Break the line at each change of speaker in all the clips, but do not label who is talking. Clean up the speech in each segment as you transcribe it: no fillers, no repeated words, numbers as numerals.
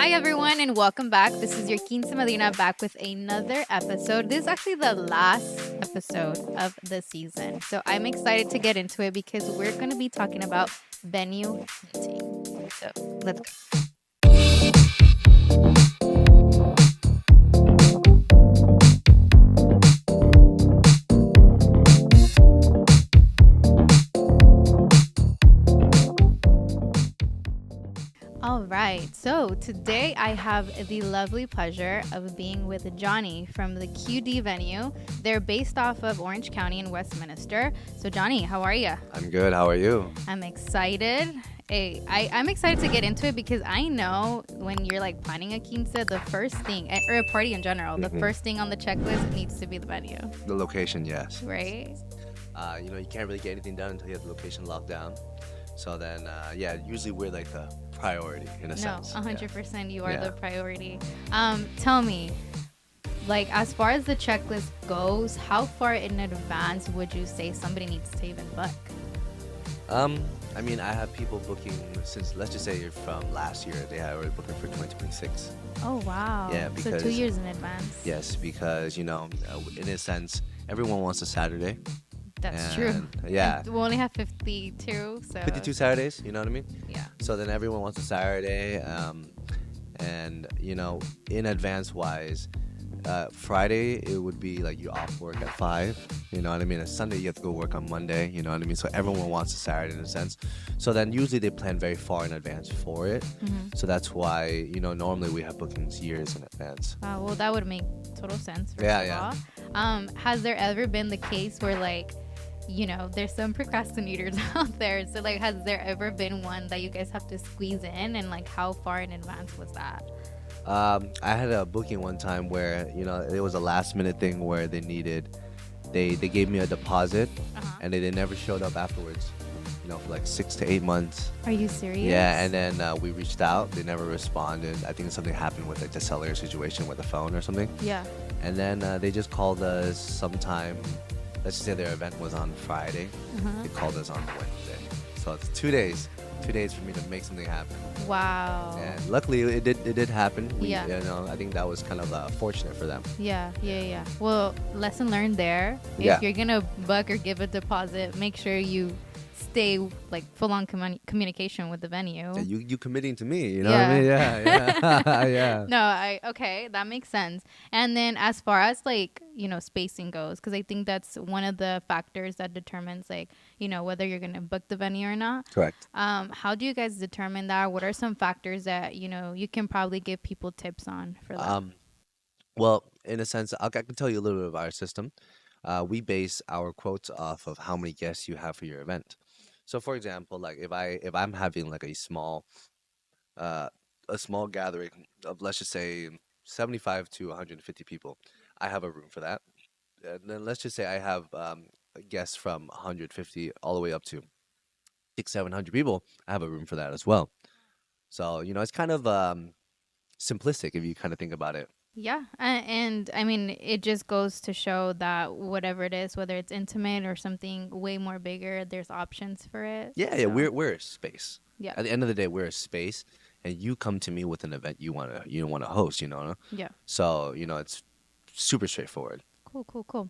Hi, everyone, and welcome back. This is your Quince Medina back with another episode. This is actually the last episode of the season. So I'm excited to get into it because we're going to be talking about venue hunting. So let's go. All right, so today I have the lovely pleasure of being with Johnny from the QD venue. They're based off of Orange County in Westminster. So Johnny, how are you?
I'm good. How are you?
I'm excited. Hey, I'm excited to get into it because I know when you're like planning a quince, the first thing, or a party in general, the first thing on the checklist needs to be the venue,
The location, yes.
right?
You can't really get anything done until you have the location locked down. So then, usually we're like the priority in a
No,
sense.
100% you are
Yeah.
the priority. Tell me, like as far as the checklist goes, how far in advance would you say somebody needs to even book?
I have people booking since, let's just say from last year, they had already booking for 2026.
Oh wow.
Yeah,
so 2
because-
years in advance.
Yes, because, in a sense, everyone wants a Saturday.
That's true.
And, yeah.
And we only have 52, so
52 Saturdays, you know what I mean?
Yeah.
So then everyone wants a Saturday. In advance wise, Friday it would be like you're off work at 5. You know what I mean? And Sunday you have to go work on Monday. You know what I mean? So everyone wants a Saturday in a sense. So then usually they plan very far in advance for it. So that's why normally we have bookings years in advance.
Well, that would make total sense. First
Yeah,
of all. Has there ever been the case where like, there's some procrastinators out there. So like, has there ever been one that you guys have to squeeze in, and like, how far in advance was that?
I had a booking one time where it was a last minute thing where they gave me a deposit and they never showed up afterwards. For like 6 to 8 months.
Are you serious?
Yeah, and then we reached out. They never responded. I think something happened with like the seller situation with the phone or something.
Yeah.
And then they just called us sometime. Let's just say their event was on Friday. They called us on Wednesday. So it's 2 days. 2 days for me to make something happen.
Wow.
And luckily it did happen.
Yeah.
I think that was kind of fortunate for them.
Yeah. Well, lesson learned there.
Yeah.
If you're gonna book or give a deposit, make sure you stay like full on communication with the venue.
Yeah, you committing to me, you know what I mean? Yeah. Yeah.
No, okay, that makes sense. And then as far as like, spacing goes, because I think that's one of the factors that determines like, whether you're going to book the venue or not.
Correct.
How do you guys determine that? What are some factors that, you can probably give people tips on for that?
Well, in a sense, I can tell you a little bit of our system. We base our quotes off of how many guests you have for your event. So, for example, like if I'm having like a small gathering of, let's just say, 75 to 150 people, I have a room for that. And then let's just say I have guests from 150 all the way up to 600-700 people. I have a room for that as well. So it's kind of simplistic if you kind of think about it.
Yeah. And I mean, it just goes to show that whatever it is, whether it's intimate or something way more bigger, there's options for it.
Yeah,
So,
we're a space.
Yeah.
At the end of the day, we're a space, and you come to me with an event you wanna host.
Yeah.
So it's super straightforward.
Cool.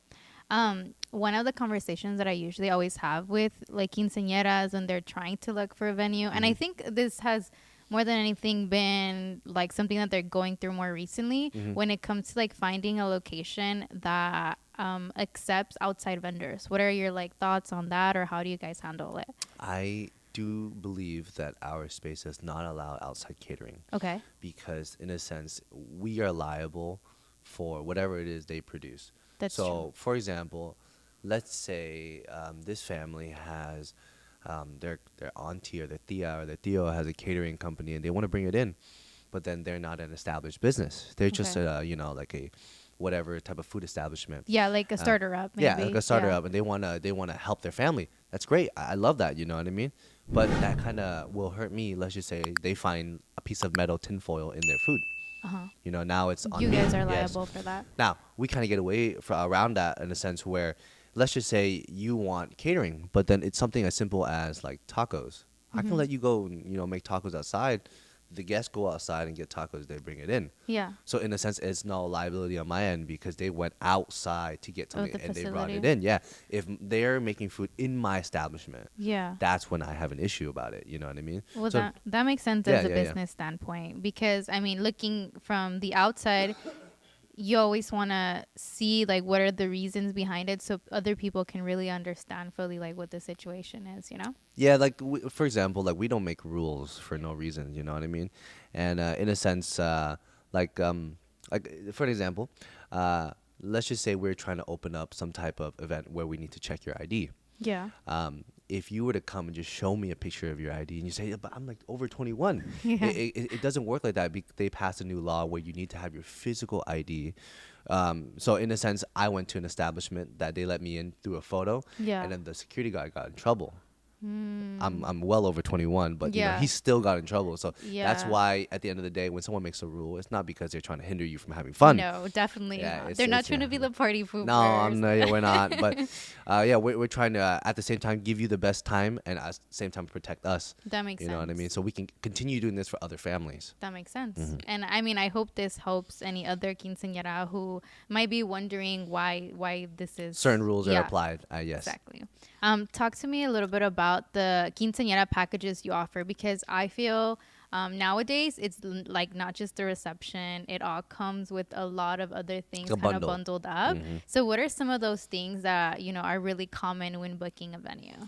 One of the conversations that I usually always have with like quinceañeras when they're trying to look for a venue, and I think this has more than anything been like something that they're going through more recently when it comes to like finding a location that accepts outside vendors. What are your like thoughts on that, or how do you guys handle it?
I do believe that our space does not allow outside catering.
Okay.
Because in a sense, we are liable for whatever it is they produce.
That's
so,
true.
for example, let's say this family has their auntie or their tia or their tío has a catering company and they want to bring it in, but then they're not an established business. They're just like a whatever type of food establishment.
Yeah, like a starter up. Maybe.
Yeah, like a starter up, and they wanna help their family. That's great. I love that. You know what I mean? But that kind of will hurt me. Let's just say they find a piece of metal tinfoil in their food. Now it's on
You
me.
guys are
Yes.
liable for that.
Now we kind of get away around that in a sense where, let's just say you want catering, but then it's something as simple as like tacos. I can let you go, make tacos outside, the guests go outside and get tacos, they bring it in.
Yeah.
So in a sense, it's no liability on my end because they went outside to get
Oh,
something
the
and they brought it
facility.
in. Yeah, if they're making food in my establishment,
Yeah.
that's when I have an issue about it. You know what I mean?
Well,
So
that makes sense
yeah,
as a
yeah, yeah.
business standpoint because I mean, looking from the outside, you always want to see like what are the reasons behind it, so other people can really understand fully like what the situation is. You know?
Yeah, like for example, like we don't make rules for no reason. You know what I mean? And in a sense, like for an example, let's just say we're trying to open up some type of event where we need to check your ID.
Yeah.
If you were to come and just show me a picture of your ID and you say, yeah, but I'm like over 21,
Yeah.
it doesn't work like that. They passed a new law where you need to have your physical ID. So in a sense, I went to an establishment that they let me in through a photo,
Yeah.
and then the security guard got in trouble.
Mm.
I'm well over 21, but
Yeah.
he still got in trouble. So that's
Yeah.
why at the end of the day, when someone makes a rule, it's not because they're trying to hinder you from having fun.
No, definitely
Yeah,
not.
it's-
They're not
it's-
trying to
yeah.
be the party poopers.
No, yeah, we're not. But yeah, we're trying to at the same time give you the best time and at the same time protect us.
That makes
You
sense.
know what I mean? So we can continue doing this for other families.
That makes sense.
Mm-hmm.
And I mean, I hope this helps any other quinceañera who might be wondering why this is
Certain rules are
Yeah,
applied. Yes.
Exactly. Talk to me a little bit about the quinceañera packages you offer because I feel nowadays it's like not just the reception; it all comes with a lot of other things
A
kind of
bundle.
bundled up. So, what are some of those things that are really common when booking a venue?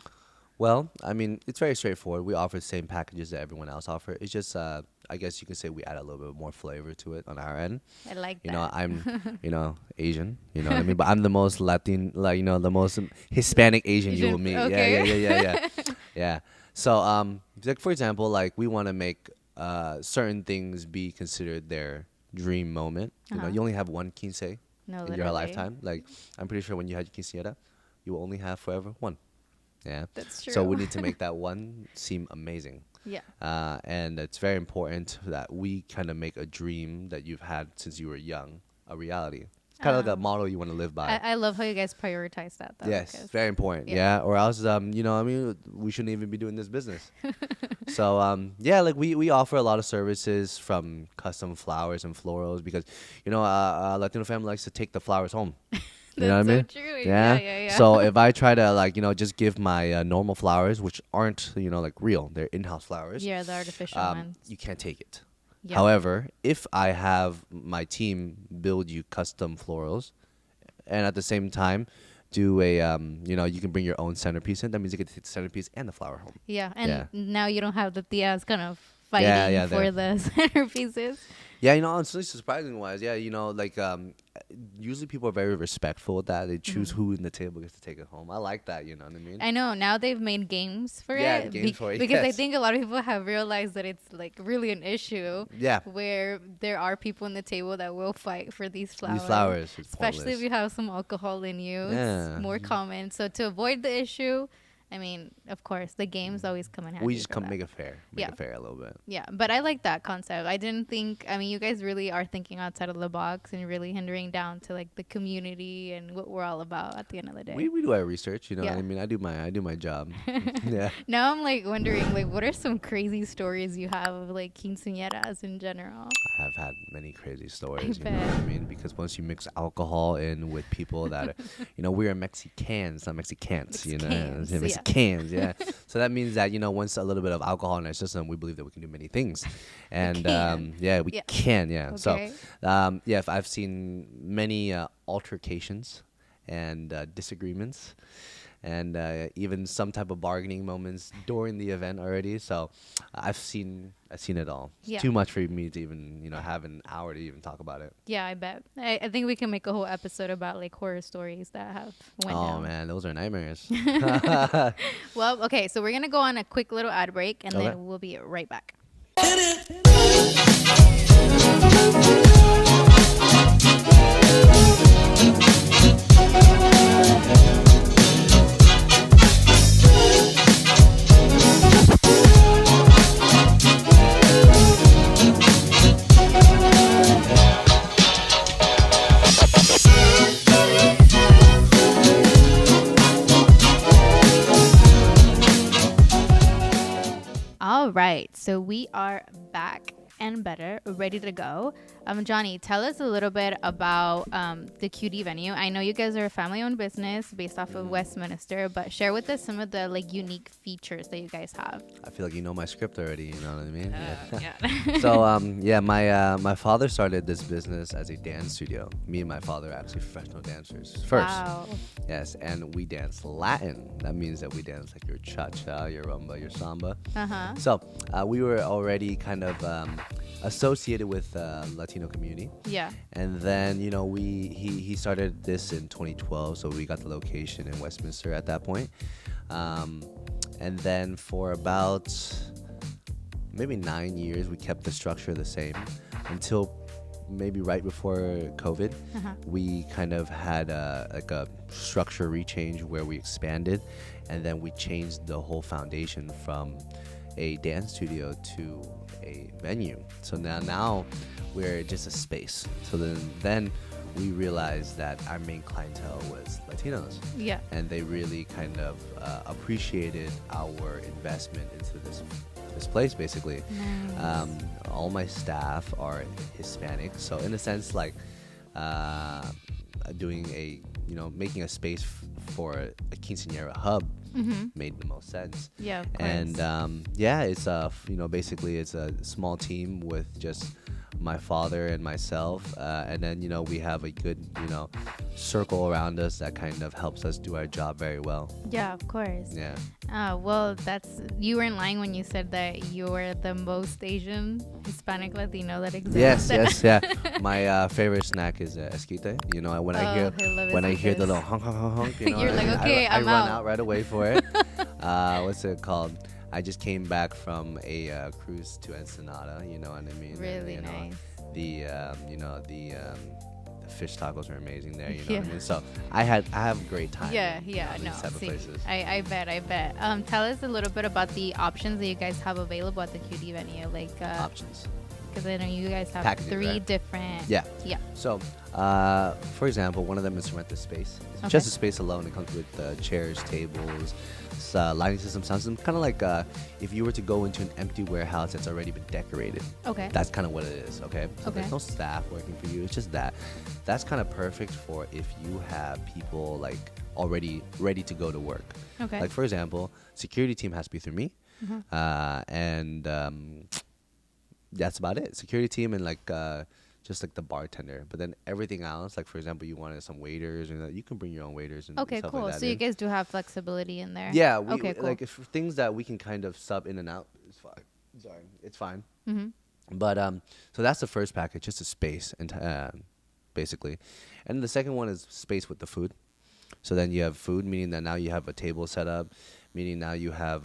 Well, I mean, it's very straightforward. We offer the same packages that everyone else offer. It's just, I guess you could say we add a little bit more flavor to it on our end.
I like
You
that.
know, I'm, Asian. You know what I mean? But I'm the most Latin, like the most Hispanic Asian you will
Asian,
meet.
okay.
Yeah. Yeah. So, like for example, like we want to make certain things be considered their dream moment. You know,
Uh-huh.
you only have one quince
No,
in your
literally.
lifetime. Like I'm pretty sure when you had your quinceañera, you will only have forever one. Yeah.
That's true.
So we need to make that one seem amazing.
Yeah.
And it's very important that we kind of make a dream that you've had since you were young a reality. It's kind of like a model you want to live by.
I love how you guys prioritize that though.
Yes,
because-
very important.
yeah.
Yeah. Or else, I mean, we shouldn't even be doing this business. So, yeah, like we offer a lot of services from custom flowers and florals because, Latino family likes to take the flowers home. You know what I mean?
That's so true.
Yeah.
Yeah.
So if I try to just give my normal flowers, which aren't like real, they're in-house flowers.
Yeah, the artificial ones.
You can't take it.
Yeah.
However, if I have my team build you custom florals, and at the same time do a you can bring your own centerpiece in, that means you get to take the centerpiece and the flower home.
Yeah, and
Yeah.
now you don't have the tias kind of fighting
Yeah,
for the centerpieces.
Yeah, honestly, surprising wise, yeah, usually people are very respectful with that. They choose who in the table gets to take it home. I like that, you know what I mean?
I know now they've made games for
Yeah,
it.
games for it,
because I
yes.
think a lot of people have realized that it's like really an issue.
Yeah.
Where there are people in the table that will fight for these flowers.
These flowers, it's
especially
pointless.
if you have some alcohol in you.
Yeah.
It's more common. So to avoid the issue, I mean, of course, the games always come in handy.
We just
for
come
that.
make it fair. Make
Yeah.
it fair a little bit.
Yeah, but I like that concept. I didn't think. I mean, you guys really are thinking outside of the box and really hindering down to like the community and what we're all about at the end of the day.
We do our research, you know what
Yeah.
I mean? I do my job. Yeah.
Now I'm like wondering, like, what are some crazy stories you have of like quinceañeras in general?
I have had many crazy stories, you know
bet.
what I mean? Because once you mix alcohol in with people that are, we are Mexicans, not Mexicans,
Mexicans, yeah.
Mexicans, yeah. So that means that, once a little bit of alcohol in our system, we believe that we can do many things. And,
can.
yeah, we
Yeah.
can, yeah.
Okay.
So, yeah, I've seen many altercations and disagreements and even some type of bargaining moments during the event already. So I've seen it all. It's
Yeah.
too much for me to even have an hour to even talk about it.
Yeah, I bet. I think we can make a whole episode about like horror stories that have went
Oh
down.
man, those are nightmares.
Well, okay, so we're gonna go on a quick little ad break and
Okay.
then we'll be right back. All right. So we are back and better, ready to go. Johnny, tell us a little bit about the QD venue. I know you guys are a family-owned business based off of Westminster, but share with us some of the like unique features that you guys have.
I feel like you know my script already. You know what I mean?
Yeah.
So my father started this business as a dance studio. Me and my father are actually professional dancers first.
Wow.
Yes, and we dance Latin. That means that we dance like your cha-cha, your rumba, your samba.
Uh-huh.
So we were already kind of associated with Latino community.
Yeah.
And then, he started this in 2012, so we got the location in Westminster at that point. And then for about maybe 9 years, we kept the structure the same until maybe right before COVID. We kind of had a structure rechange where we expanded, and then we changed the whole foundation from a dance studio to a venue. So now we're just a space. So then we realized that our main clientele was Latinos.
Yeah.
And they really kind of appreciated our investment into this place, basically.
Nice.
All my staff are Hispanic, so in a sense, like making a space for a quinceañera hub made the most sense.
Yeah, of course.
And it's basically it's a small team with just my father and myself, and then we have a good circle around us that kind of helps us do our job very well.
Yeah, of course.
Yeah.
Well, you weren't lying when you said that you were the most Asian Hispanic Latino that exists.
Yes, yeah. My favorite snack is esquite. When I hear the little honk honk honk honk,
You're like, okay,
I
I'm
run
out.
out right away for it. What's it called? I just came back from a cruise to Ensenada. You know what I mean?
Really
and,
nice.
The fish tacos are amazing there. You know
Yeah.
what I mean? So I have a great time.
Yeah,
in,
yeah,
these
no.
type of
See,
places.
I bet. Tell us a little bit about the options that you guys have available at the QD venue, like
Options.
because I know you guys have
Packages,
three
right?
different.
Yeah.
Yeah.
So, for example, one of them is to rent the space. It's
Okay.
just a space alone. It comes with chairs, tables, lighting system, sound system. Kind of like if you were to go into an empty warehouse that's already been decorated.
Okay.
That's kind of what it is, okay? So
Okay.
there's no staff working for you. It's just that. That's kind of perfect for if you have people like already ready to go to work.
Okay.
Like, for example, security team has to be through me. And that's about it. Security team and just like the bartender. But then everything else, like for example, you wanted some waiters, and you can bring your own waiters and
Okay,
stuff
cool.
like that.
So you guys do have flexibility in there.
Yeah,
Okay, cool.
like if things that we can kind of sub in and out, it's fine. Sorry, it's fine. But so that's the first package, just a space and basically, and the second one is space with the food. So then you have food, meaning that now you have a table set up, meaning now you have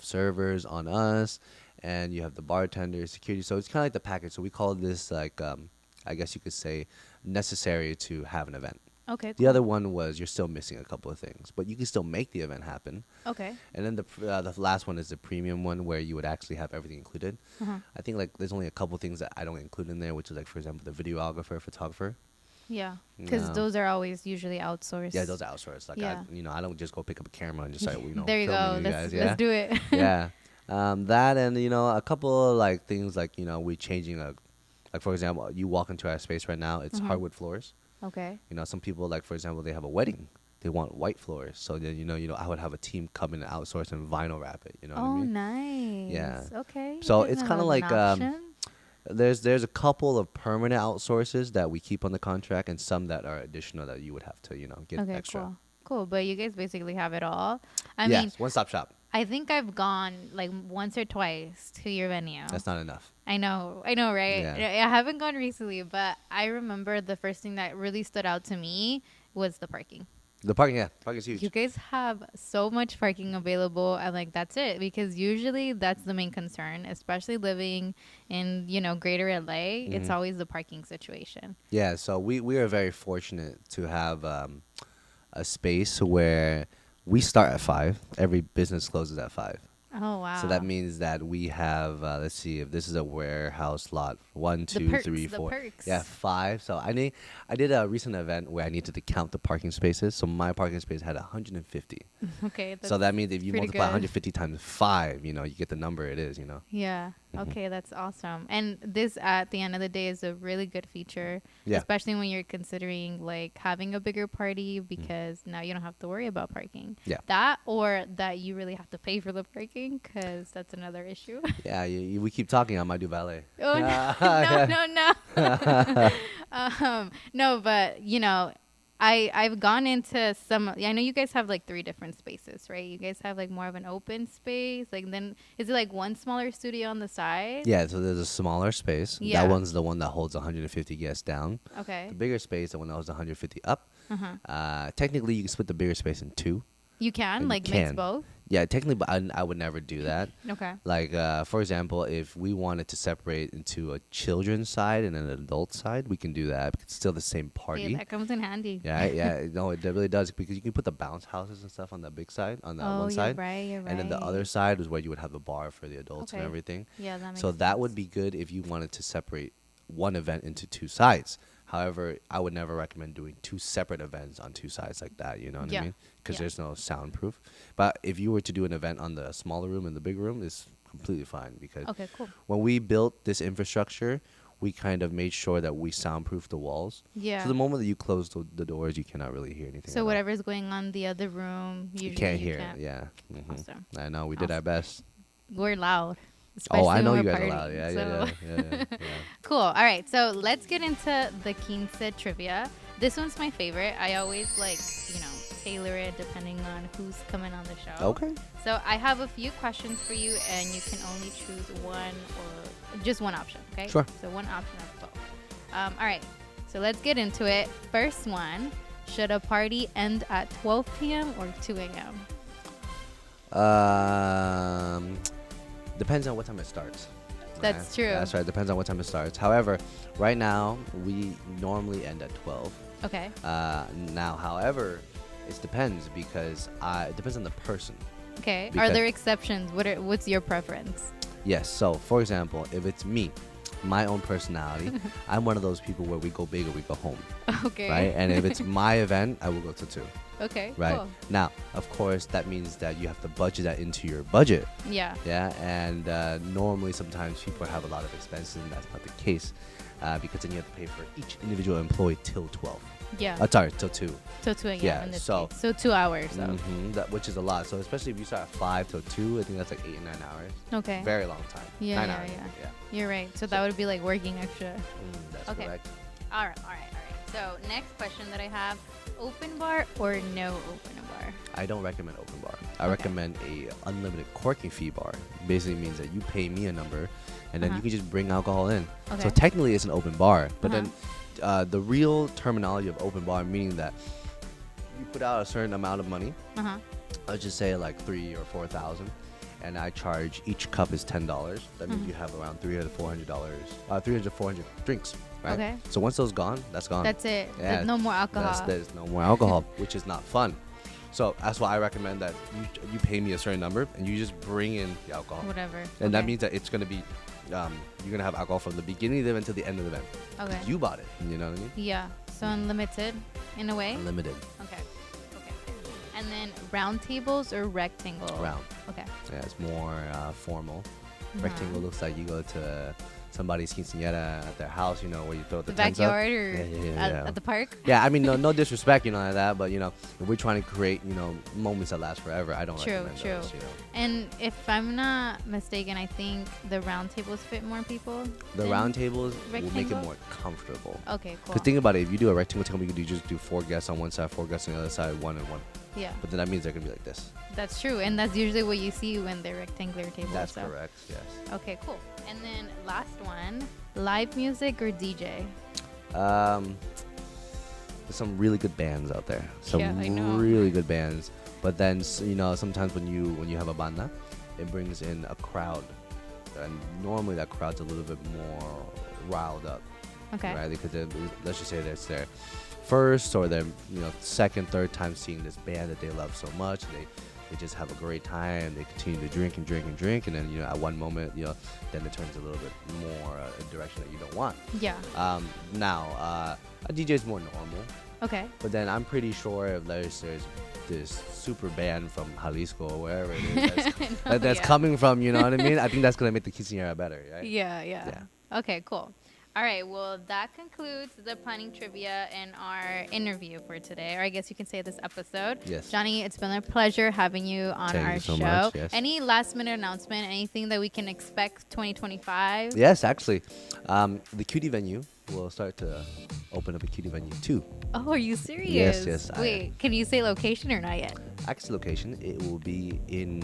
servers on us, and you have the bartender, security. So it's kind of like the package. So we call this like I guess you could say necessary to have an event.
Okay.
The other one was you're still missing a couple of things, but you can still make the event happen.
Okay.
And then the last one is the premium one where you would actually have everything included. I think like there's only a couple things that I don't include in there, which is like for example the videographer, photographer.
Yeah, because
No.
those are always usually outsourced.
Yeah, those are outsourced. Like
Yeah.
I don't just go pick up a camera and just start
There you go.
filming you guys. Yeah.
Let's do it.
Yeah. That and a couple of like things like we changing like for example you walk into our space right now, it's hardwood floors.
Okay.
Some people like for example they have a wedding, they want white floors, so then I would have a team come in and outsource and vinyl wrap it. You know what I
Oh,
mean?
nice.
Yeah.
Okay.
So
You
it's
guys
kind of
have an
like
option.
there's a couple of permanent outsources that we keep on the contract and some that are additional that you would have to get
Okay,
extra.
cool. But you guys basically have it all. I
Yes,
mean,
one stop shop.
I think I've gone like once or twice to your venue.
That's not enough.
I know, right?
Yeah.
I haven't gone recently, but I remember the first thing that really stood out to me was the parking.
The parking is huge.
You guys have so much parking available, and like that's it, because usually that's the main concern, especially living in greater LA. It's always the parking situation.
Yeah, so we are very fortunate to have a space where we start at 5. Every business closes at 5.
Oh,
So that
wow.
means that we have, let's see, if this is a warehouse lot, one,
The
two,
perks,
three,
the
four, yeah,
perks.
five. So I did a recent event where I needed to count the parking spaces. So my parking space had 150.
Okay,
So
that's
that means if you
pretty
multiply
good.
150 times five, you get the number it is.
Yeah.
Hmm.
Okay, that's awesome. And this, at the end of the day, is a really good feature,
Yeah.
especially when you're considering like having a bigger party
Mm.
because now you don't have to worry about parking.
Yeah.
That or that you really have to pay for the parking because that's another issue.
Yeah. We keep talking. I might do valet.
Oh no,
Yeah.
no, no, no. No, but I've gone into some. I know you guys have like three different spaces, right? You guys have like more of an open space. Like then is it like one smaller studio on the side?
Yeah. So there's a smaller space. That
Yeah.
one's the one that holds 150 guests down.
Okay.
The bigger space, the one that holds 150 up.
Uh huh.
Technically, you can split the bigger space in two.
You can
You
like mix
can.
both.
Yeah, technically, but I would never do that.
Okay.
Like, for example, if we wanted to separate into a children's side and an adult side, we can do that. It's still the same
Yeah,
party.
that comes in handy.
Yeah, yeah, no, it really does because you can put the bounce houses and stuff on the big side, on that
Oh,
one
you're
side,
right. You're right.
and then the other side is where you would have the bar for the adults and
Okay.
everything.
Yeah, that makes
So
sense.
that would be good if you wanted to separate one event into two sides. However, I would never recommend doing two separate events on two sides like that. You know what I
Yeah.
mean? Because
Yeah.
there's no soundproof. But if you were to do an event on the smaller room and the big room, it's completely fine. Because
Okay. Cool.
when we built this infrastructure, we kind of made sure that we soundproof the walls.
Yeah.
So the moment that you close the doors, you cannot really hear anything.
So
at all.
whatever's going on the other room, usually
You can't
you
hear
can't.
it. Yeah. Hmm.
Awesome.
I know. We did our best.
We're loud.
Oh, I
Especially
know
when
you
we're
guys are loud.
partying,
Yeah,
so-
yeah.
Cool. All right. So let's get into the Quince trivia. This one's my favorite. I always tailor it depending on who's coming on the show.
Okay.
So I have a few questions for you, and you can only choose one or just one option. Okay.
Sure.
So one option of both. All right. So let's get into it. First one: should a party end at 12 p.m. or 2 a.m.?
Depends on what time it starts.
That's true.
That's right. Depends on what time it starts. However, right now we normally end at 12.
Okay.
Now, however, it depends because it depends on the person.
Okay. Are
Because-
there exceptions? What's your preference?
Yes. So, for example, if it's me, my own personality, I'm one of those people where we go big or we go home,
Okay.
right? And if it's my event, I will go to 2,
Okay.
right?
Cool.
Now, of course, that means that you have to budget that into your budget.
Yeah.
Yeah, and normally sometimes people have a lot of expenses, and that's not the case because then you have to pay for each individual employee till 12.
Yeah.
Sorry, till 2.
So 2 a.m.
yeah,
in this
so-
case. So 2 hours. So.
Which is a lot. So especially if you start at 5 till 2, I think that's like 8 or 9 hours.
Okay.
Very long time.
Yeah,
9
yeah,
hours.
yeah. You're right. So that would be like working extra.
That's
Okay.
correct.
All right. So next question that I have: open bar or no open bar?
I don't recommend open bar. I
Okay.
recommend a unlimited corking fee bar. Basically means that you pay me a number, and then you can just bring alcohol in.
Okay.
So technically it's an open bar, but
Uh-huh.
then the real terminology of open bar meaning that you put out a certain amount of money.
Uh huh.
Let's just say like 3 or 4,000, and I charge each cup is $10. That means
Mhm.
you have around $300 to $400 drinks, right?
Okay.
So once those gone, that's gone.
That's it.
Yeah,
There's no more alcohol.
There's no more alcohol, which is not fun. So that's why I recommend that you pay me a certain number and you just bring in the alcohol,
Whatever.
and that
Okay.
means that it's gonna be you're gonna have alcohol from the beginning of the event to the end of the event. 'Cause
Okay.
You bought it. You know what I mean?
Yeah. So unlimited, in a way.
Unlimited.
Okay. Okay. And then round tables or rectangle?
Round.
Okay.
Yeah, it's more formal.
Uh-huh.
Rectangle looks like you go to somebody's quinceañera at their house, where you throw the
The
tents up.
backyard or
Yeah.
at the park?
Yeah, I mean, no disrespect, like that, but if we're trying to create, moments that last forever, I don't
True,
recommend
true.
those.
And if I'm not mistaken, I think the round tables fit more people.
The
than-
round tables will make it
rectangle?
more comfortable.
Okay, cool.
Because think about it, if you do a rectangle table, you could just do 4 guests on one side, 4 guests on the other side, 1 and 1.
Yeah,
But then that means they're gonna be like this.
that's true, and that's usually what you see when they're rectangular tables.
That's
so.
correct. Yes.
Okay, cool. And then last one, live music or DJ?
There's some really good bands out there. Some
Yeah, I know.
really good bands. But then sometimes when you have a banda, it brings in a crowd, and normally that crowd's a little bit more riled up,
Okay.
right? Because let's just say that's their first or their second, third time seeing this band that they love so much. they just have a great time. They continue to drink and drink and drink, and then at one moment, then it turns a little bit more a direction that you don't want.
Yeah.
Now, a DJ is more normal.
Okay.
But then I'm pretty sure if there's this super band from Jalisco or wherever it is that's coming from, you know what I mean? I think that's gonna make the quinceañera better, right?
Yeah. Okay, cool. All right, well, that concludes the planning trivia and our interview for today, or I guess you can say this episode.
Yes.
Johnny, it's been a pleasure having you on our show.
Much, yes.
Any last minute announcement, anything that we can expect 2025?
Yes, actually. The cutie venue will start to open up a cutie venue too.
Oh, are you serious?
Yes.
Wait, can you say location or not yet?
Actually, location, it will be in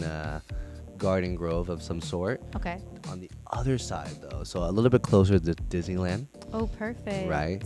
Garden Grove of some sort.
Okay.
On the other side, though, so a little bit closer to Disneyland.
Oh, perfect.
Right.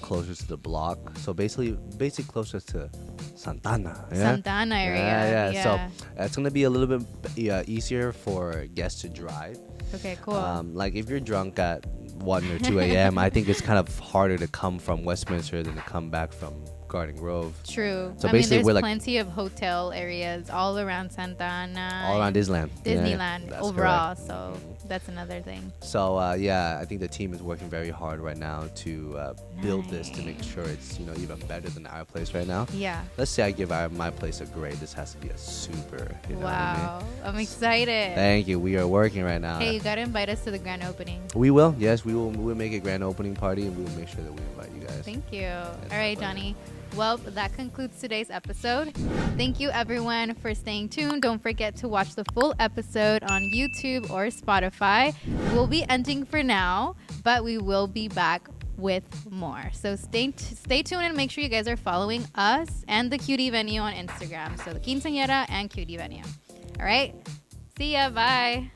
Closer to the block. So basically closer to Santana. Yeah?
Santana area.
Yeah. So it's gonna be a little bit easier for guests to drive.
Okay, cool.
Like if you're drunk at 1 or 2 a.m., I think it's kind of harder to come from Westminster than to come back from Garden Grove.
True.
So
I mean,
basically,
there's
we're like
plenty of hotel areas all around Santa Ana.
all around Disneyland.
Disneyland
Yeah,
overall.
correct.
So that's another thing.
So I think the team is working very hard right now to build this to make sure it's even better than our place right now.
Yeah.
Let's say I give my place a grade. This has to be a super. You know
Wow.
what I mean?
I'm excited.
Thank you. We are working right now.
Hey, you gotta invite us to the grand opening.
We will. Yes, we will. We'll make a grand opening party, and we will make sure that we invite you guys.
Thank you. All right, Johnny. Well, that concludes today's episode. Thank you, everyone, for staying tuned. Don't forget to watch the full episode on YouTube or Spotify. We'll be ending for now, but we will be back with more. So stay tuned and make sure you guys are following us and the Cutie Venue on Instagram. So the Quinceañera and Cutie Venue. All right. See ya. Bye.